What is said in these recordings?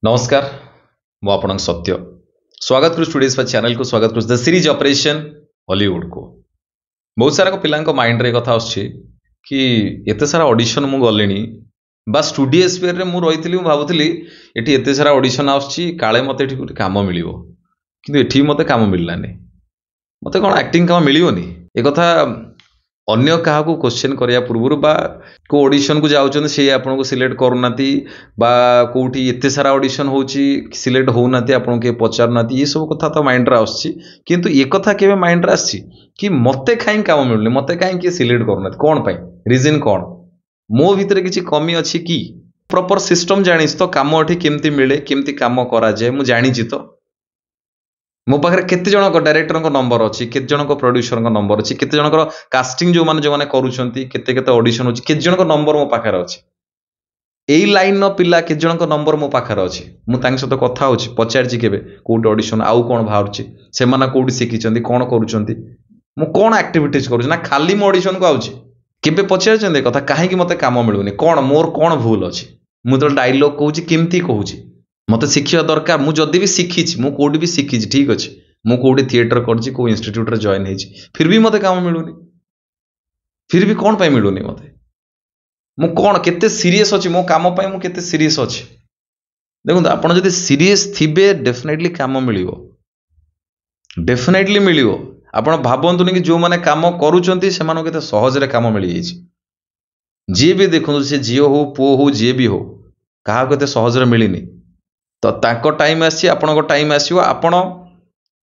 नमस्कार मु आपन सत्य स्वागत करू स्टूडियोज पर चैनल को स्वागत करू द सीरीज ऑपरेशन हॉलीवुड को बहुत सारा पिला माइंड रे कथा आछी कि एते सारा ऑडिशन मु गलेनी बा स्टूडियो स्पेयर रे मु रहितली मु भाबुतली एठी एते सारा ऑडिशन आछी काळे मते एठी कोठी काम मिलिवो किंतु एठी मते काम मिललानी मते कोन एक्टिंग काम मिलिवोनी ए कथा अन्य क्या क्वेश्चन करिया पूर्व बा को ऑडिशन को जाउछन से आपन को सिलेक्ट करूनाती बा कोठी एते सारा ऑडिशन होची सिलेक्ट होउनाती आपन के पचारनाती ये सब कथा तो माइंड रे आछी किंतु ये कथा केबे माइंड रे आछी कि मते काई काम मिलले मते काई के सिलेक्ट करूनाती कोन पई रीजन कोन मो भीतर किछि कमी अछि कि प्रॉपर सिस्टम जानिस तो काम एठी केमती मिले केमती काम करा जाय मु जानिछि तो मो पाखे केते जन डायरेक्टर नंबर अच्छी केते जन प्रोड्यूसर नंबर अच्छी केते जन कास्टिंग जो माने करूछंती केते केते ऑडिशन होची केते जन नंबर मो पाखे अच्छी एई लाइन न पिला केते जन नंबर मो पाखे अच्छी मु तांग सहित कथा होची पचारची केबे कोट ऑडिशन आउ कोन बाहरची से माने कोठी सिखिचंती कोन करूछंती मु कोन एक्टिविटीज करूछ ना खाली मो ऑडिशन को आउची केबे पचारचंती कथा काहे कि मते काम मिलुनी कोन मोर कोन भूल अछि मु तो डायलॉग कहूची केमती कहूची मत शिक्षा दरकार मु जदि भी शिखी मु कोडी भी शिखी ठीक अच्छे मु कोडी थिएटर करछि को इंस्टीट्यूट रे जॉइन हेछि फिर भी मते काम मिलुनी फिर भी कोन पय मिलुनी मते मु कोन केते सीरियस अछि मो काम पय मु केते सीरियस अछि देखो आपण जदि सीरियस थिबे डेफिनेटली काम मिलिवो डेफिनेटली मिलिवो आपण भाबंतुनी कि जो माने काम करूचंती से मानो केते सहज रे काम मिलि जाइछि जे भी देखु से जियो हो पो हो जे भी हो कहा केते सहज रे मिलिनी तो ताको टाइम आसी आपनको टाइम आसीओ आपण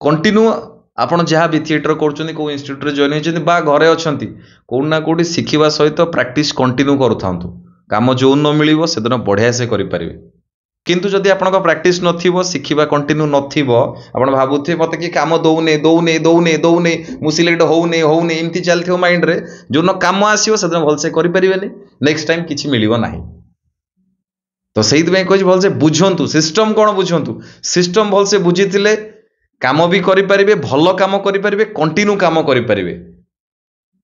कंटिन्यू आपण जहाँ भी थिएटर करूछंती को इंस्टीट्यूट रे जॉइन हेछंती बा घरे अछंती कोन ना कोठी सिखिबा सहित प्रैक्टिस कंटिन्यू करूथांतु काम जो न मिलिवो सेदिन बढ़िया से करि परिबे किंतु जदि आपनको प्रैक्टिस नथिबो सिखिबा कंटिन्यू नथिबो आपण भाबुथे मते कि काम दौने मु सिलेक्ट होउने एमती चलथियो माइंड रे जो न काम आसीओ सेदिन भल से करि परिबेनी नेक्स्ट टाइम किछि मिलिवो नाही तो से भल से बुझंतु सिस्टम कौन बुझंतु सिस्टम भल से बुझीथिले काम भी करें भल काम करें कंटिन्यू काम करें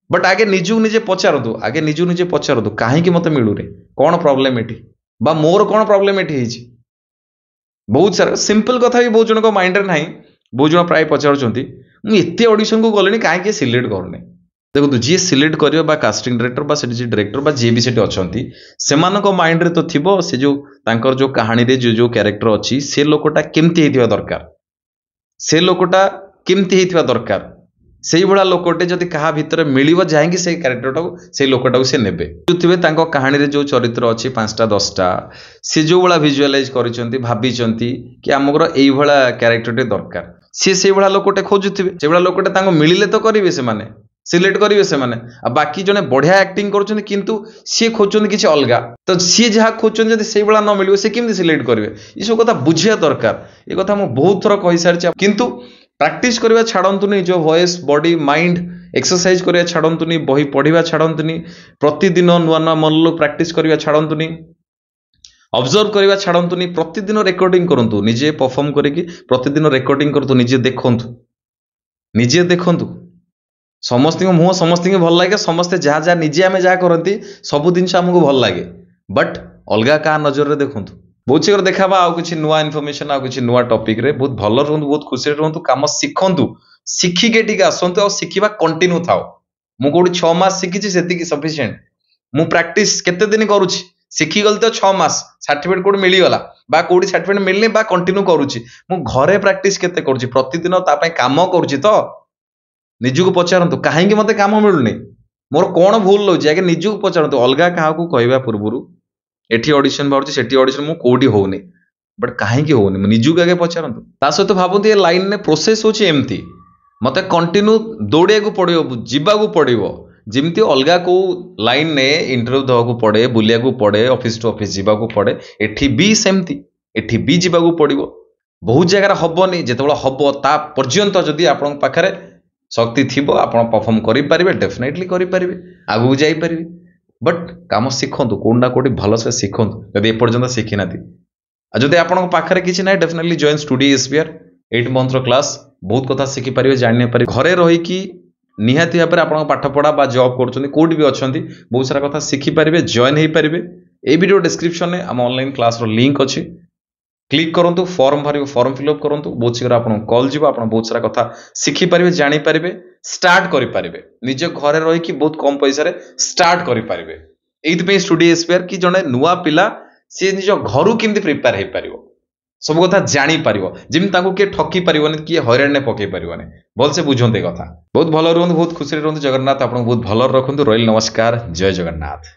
बट आगे निजु निजे पचारतु आगे निजु निजे पचारतु कहीं मत मिलूनी कौन प्रॉब्लम एटी बा मोर कौन प्रॉब्लम एटी है बहुत सारा सिंपल कथा भी बहुत जन माइंड रे नहीं बहुत जन प्राय पचारुंट मुझे ऑडिशन को गले कहीं सिलेक्ट करूनी देखो जी सिलेक्ट कर कास्टिंग डायरेक्टर बा जी डायरेक्टर बा जी भी सेठी अछंती सेमानक माइंड रे तो थिबो से जो तांकर जो कहानी रे जो कैरेक्टर अच्छी से लोकटा केमती हेतिबा दरकार से लोकटा केमती हेतिबा दरकार सेही बडा लोकटे जदि कहा भितर मिलिबो जाएंगे से कैरेक्टरटा को से लोकटा को से नेबे जो थिबे तांको कहानी रे जो चरित्र अच्छी 5टा 10टा से जो बडा विजुअलाइज करिसंती भाबिसंती कि हमर एई बडा कैरेक्टरटे दरकार से बडा लोकटे खोजुथिबे से बडा लोकटे तांको मिलिले तो करिवे से माने सिलेक्ट करेंगे से माने बाकी जने बढ़िया एक्टिंग करुछन किंतु सी खोजन किसी अलग तो सी जहाँ खोजन से भाया न मिले से केमती सिलेक्ट करेंगे ये सब कथा बुझिया दरकार ये कथा मुझे बहुत थर कही सारी किंतु प्रैक्टिस करवा छाड़तुनि जो वॉइस बॉडी माइंड एक्सरसाइज करवा छाड़तुनि बही पढ़ा छाड़तुनि प्रतिदिन नुआ नुआ मोनोलॉग प्रैक्टिस करवा छाड़तुनि ऑब्जर्व करवा छाड़तुनि प्रतिदिन रेकॉर्डिंग करंतु निजे परफॉर्म करके प्रतिदिन रेकॉर्डिंग करतु निजे देखंतु समस्त मुह समस्त भल लगे समस्ते जहाँ जहाँ निजे आम जहाँ करती सब जिन आमको भल लगे बट अलग क्या नजर में देखूँ बहुत शीघ्र देखा आउ कि नुआ इनफॉरमेशन आउ कि नुआ टॉपिक रे बहुत भल रुहतु बहुत खुशी रुहतु कम शिखु शिखिके टी आसतु आ शिखा कंटिन्यू थाओ मुझे 6 मास शिखी से सफिशिएंट मु प्रैक्टिस केते दिन करुच्ची शिखीगली तो 6 मास सर्टिफिकेट कोड मिलगला बा कोडी सर्टिफिकेट मिलने बा कंटिन्यू करुच्ची मु घरे प्रैक्टिस केते करुच्ची प्रतिदिन तापाई काम करुच्ची तो निजु को पचारतु कहीं मत काम मिलूनी मोर कौन भूल लगे आगे निजु को पचारतु अलग क्या कहवा पूर्व एटी ऑडिशन बाहर से ऑडिशन मुझे कौटी होनी बट कहीं होनी निजु आगे पचारतु ता सहित भावती ये लाइन ने प्रोसेस होची एमती मत कंटिन्यू दौड़िया को पड़ो जावाक पड़ो जमती अलग को लाइन ने इंटरव्यू देवाक पड़े बुलिया पड़े ऑफिस टू ऑफिस जावाक पड़े एठी भी सेमती एठी भी जावाक पड़ो बहुत जगह हबनी जिते हम ता पर्यंत जदि आपण पाखरे शक्ति थी आप परफॉर्म करें डेफिनेटली करें आगू जापर बट कम शिखु कौटा कौटी भल से शिखु जब एपर्यंत शिखी ना जदि आपन पाखे किसी ना definitely join studio SBR 8 month class बहुत कथा शिखिपारे जानी पारे घरे रहीकि निहाती भाव में आप पाठपढ़ा जॉब करोटी भी अच्छा बहुत सारा कथा शिखिपारे जॉइन हो पारे ये वीडियो डिस्क्रिप्शन में आम ऑनलाइन क्लास लिंक अच्छी क्लिक करूँ फॉर्म भर फॉर्म फिलअप करूँ बहुत शीघ्र आप कॉल जीव आप बहुत सारा कथा शिखिपारे जानीपारे स्टार्ट करेंगे निज घरे रही बहुत कम पैसा स्टार्ट करेंगे ये स्टूडियो एस्पायर कि जड़े नुआ पिला सी निज घर केमती प्रिपेयर हो पार सब कथा जापर जमी किए ठकी पारे किए हईराण पकई पारे भलसे बुझे कथा बहुत भल रुहतु बहुत खुशी रुहतु जगन्नाथ आपको बहुत भल रखु रही नमस्कार जय जगन्नाथ।